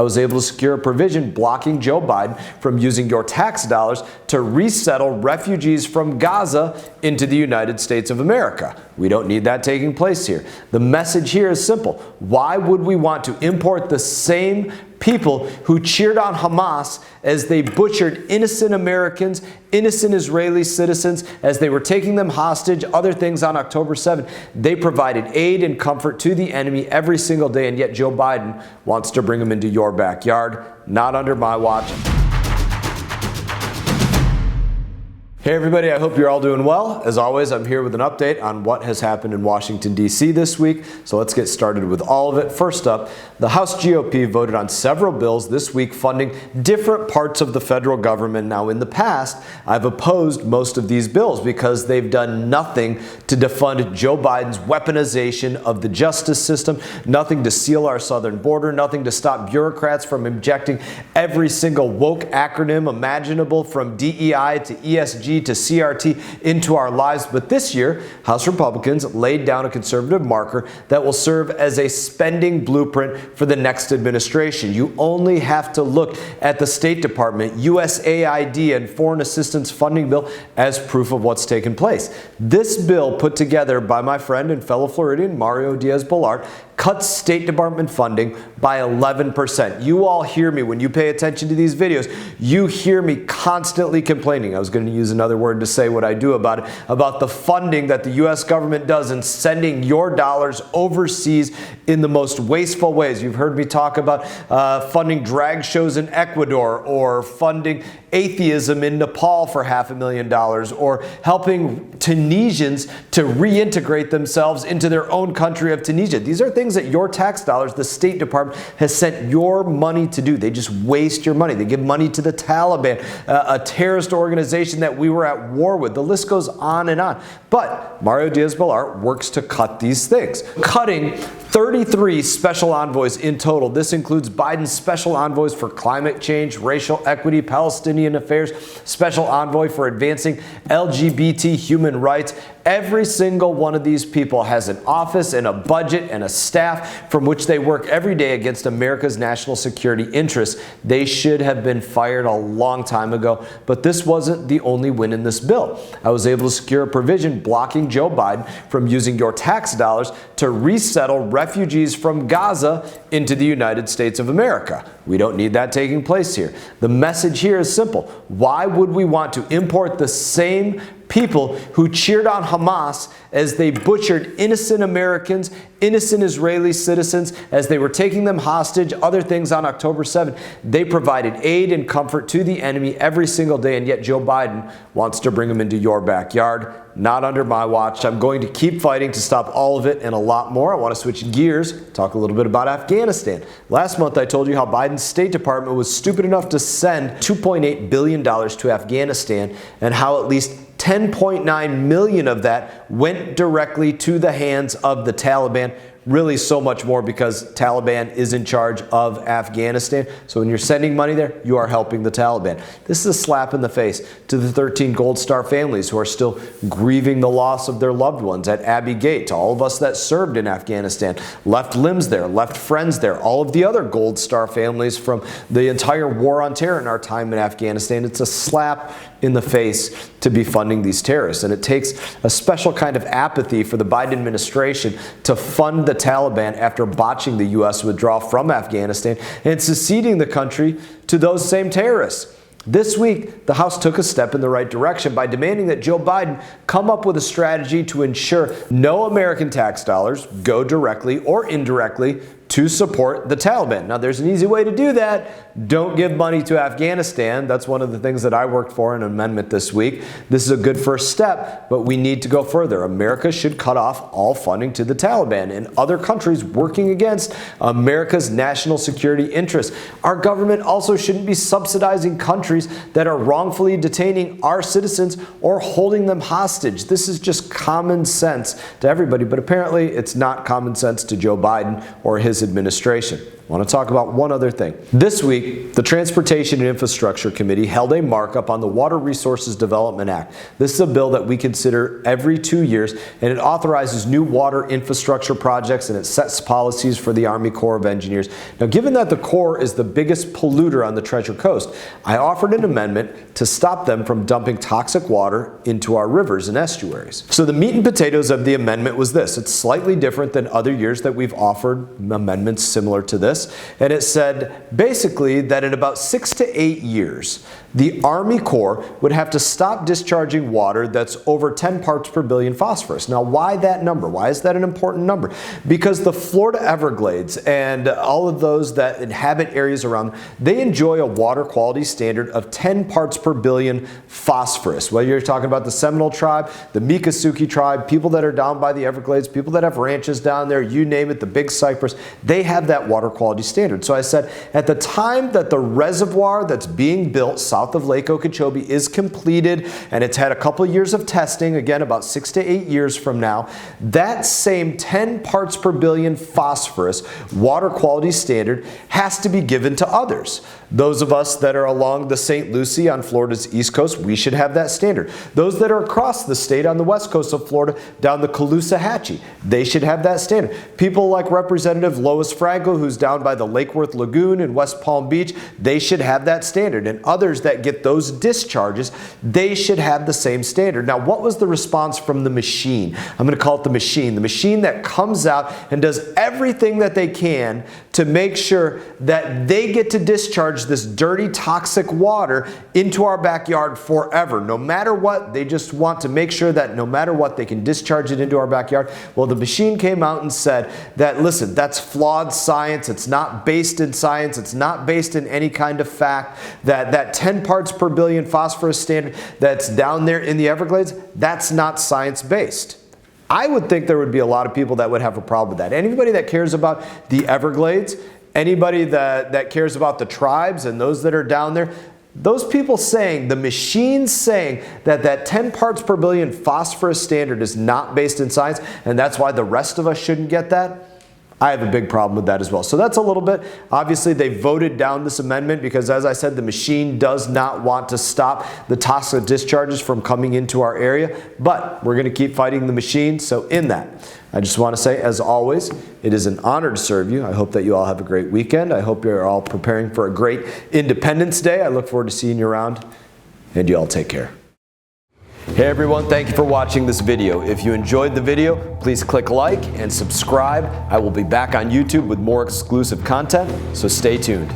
I was able to secure a provision blocking Joe Biden from using your tax dollars to resettle refugees from Gaza into the United States of America. We don't need that taking place here. The message here is simple. Why would we want to import the same people who cheered on Hamas as they butchered innocent Americans, innocent Israeli citizens, as they were taking them hostage, other things on October 7th? They provided aid and comfort to the enemy every single day, and yet Joe Biden wants to bring them into your backyard. Not under my watch. Hey everybody, I hope you're all doing well. As always, I'm here with an update on what has happened in Washington, D.C. this week. So let's get started with all of it. First up, the House GOP voted on several bills this week funding different parts of the federal government. Now, in the past, I've opposed most of these bills because they've done nothing to defund Joe Biden's weaponization of the justice system, nothing to seal our southern border, nothing to stop bureaucrats from injecting every single woke acronym imaginable from DEI to ESG to CRT into our lives. But this year, House Republicans laid down a conservative marker that will serve as a spending blueprint for the next administration. You only have to look at the State Department, USAID, and Foreign Assistance Funding Bill as proof of what's taken place. This bill, put together by my friend and fellow Floridian Mario Diaz-Balart, cuts State Department funding by 11%. You all hear me when you pay attention to these videos. You hear me constantly complaining. I was going to use another word to say what I do about it, about the funding that the U.S. government does in sending your dollars overseas in the most wasteful ways. You've heard me talk about funding drag shows in Ecuador, or funding atheism in Nepal for $500,000, or helping Tunisians to reintegrate themselves into their own country of Tunisia. These are things that your tax dollars, the State Department, has sent your money to do. They just waste your money. They give money to the Taliban, a terrorist organization that we were at war with. The list goes on and on. But Mario Diaz-Balart works to cut these things, cutting 33 special envoys in total. This includes Biden's special envoys for climate change, racial equity, Palestinian affairs, special envoy for advancing LGBT human rights. Every single one of these people has an office and a budget and a staff from which they work every day against America's national security interests. They should have been fired a long time ago, but this wasn't the only win in this bill. I was able to secure a provision blocking Joe Biden from using your tax dollars to resettle refugees from Gaza into the United States of America. We don't need that taking place here. The message here is simple. Why would we want to import the same people who cheered on Hamas as they butchered innocent Americans, innocent Israeli citizens, as they were taking them hostage, other things on October 7th? They provided aid and comfort to the enemy every single day, and yet Joe Biden wants to bring them into your backyard. Not under my watch. I'm going to keep fighting to stop all of it and a lot more. I want to switch gears, talk a little bit about Afghanistan. Last month, I told you how Biden's State Department was stupid enough to send $2.8 billion to Afghanistan, and how at least 10.9 million of that went directly to the hands of the Taliban. Really so much more because Taliban is in charge of Afghanistan. So when you're sending money there, you are helping the Taliban. This is a slap in the face to the 13 Gold Star families who are still grieving the loss of their loved ones at Abbey Gate, to all of us that served in Afghanistan, left limbs there, left friends there, all of the other Gold Star families from the entire war on terror in our time in Afghanistan. It's a slap in the face to be funding these terrorists. And it takes a special kind of apathy for the Biden administration to fund the Taliban after botching the U.S. withdrawal from Afghanistan and seceding the country to those same terrorists. This week, the House took a step in the right direction by demanding that Joe Biden come up with a strategy to ensure no American tax dollars go directly or indirectly to support the Taliban. Now, there's an easy way to do that. Don't give money to Afghanistan. That's one of the things that I worked for in an amendment this week. This is a good first step, but we need to go further. America should cut off all funding to the Taliban and other countries working against America's national security interests. Our government also shouldn't be subsidizing countries that are wrongfully detaining our citizens or holding them hostage. This is just common sense to everybody, but apparently it's not common sense to Joe Biden or his administration. I want to talk about one other thing. This week, the Transportation and Infrastructure Committee held a markup on the Water Resources Development Act. This is a bill that we consider every 2 years, and it authorizes new water infrastructure projects, and it sets policies for the Army Corps of Engineers. Now, given that the Corps is the biggest polluter on the Treasure Coast, I offered an amendment to stop them from dumping toxic water into our rivers and estuaries. So the meat and potatoes of the amendment was this. It's slightly different than other years that we've offered amendments similar to this, and it said basically that in about 6 to 8 years, the Army Corps would have to stop discharging water that's over 10 parts per billion phosphorus. Now, why that number? Why is that an important number? Because the Florida Everglades and all of those that inhabit areas around, they enjoy a water quality standard of 10 parts per billion phosphorus. Whether you're talking about the Seminole tribe, the Miccosukee tribe, people that are down by the Everglades, people that have ranches down there, you name it, the Big Cypress, they have that water quality standard. So I said, at the time that the reservoir that's being built south of Lake Okeechobee is completed, and it's had a couple of years of testing, again about 6 to 8 years from now, that same 10 parts per billion phosphorus water quality standard has to be given to others. Those of us that are along the St. Lucie on Florida's east coast, we should have that standard. Those that are across the state on the west coast of Florida, down the Caloosahatchee, they should have that standard. People like Representative Lois Franco, who's down by the Lake Worth Lagoon in West Palm Beach, they should have that standard. And others that get those discharges, they should have the same standard. Now, what was the response from the machine? I'm going to call it the machine that comes out and does everything that they can to make sure that they get to discharge this dirty, toxic water into our backyard forever. No matter what, they just want to make sure that no matter what, they can discharge it into our backyard. Well, the machine came out and said that, listen, that's flawed science. It's not based in science. It's not based in any kind of fact. That 10 parts per billion phosphorus standard that's down there in the Everglades, that's not science-based. I would think there would be a lot of people that would have a problem with that. Anybody that cares about the Everglades, anybody that cares about the tribes and those that are down there, those people saying, the machines saying that 10 parts per billion phosphorus standard is not based in science, and that's why the rest of us shouldn't get that, I have a big problem with that as well. So that's a little bit. Obviously, they voted down this amendment because, as I said, the machine does not want to stop the toxic discharges from coming into our area, but we're going to keep fighting the machine. So in that, I just want to say, as always, it is an honor to serve you. I hope that you all have a great weekend. I hope you're all preparing for a great Independence Day. I look forward to seeing you around, and you all take care. Hey everyone, thank you for watching this video. If you enjoyed the video, please click like and subscribe. I will be back on YouTube with more exclusive content, so stay tuned.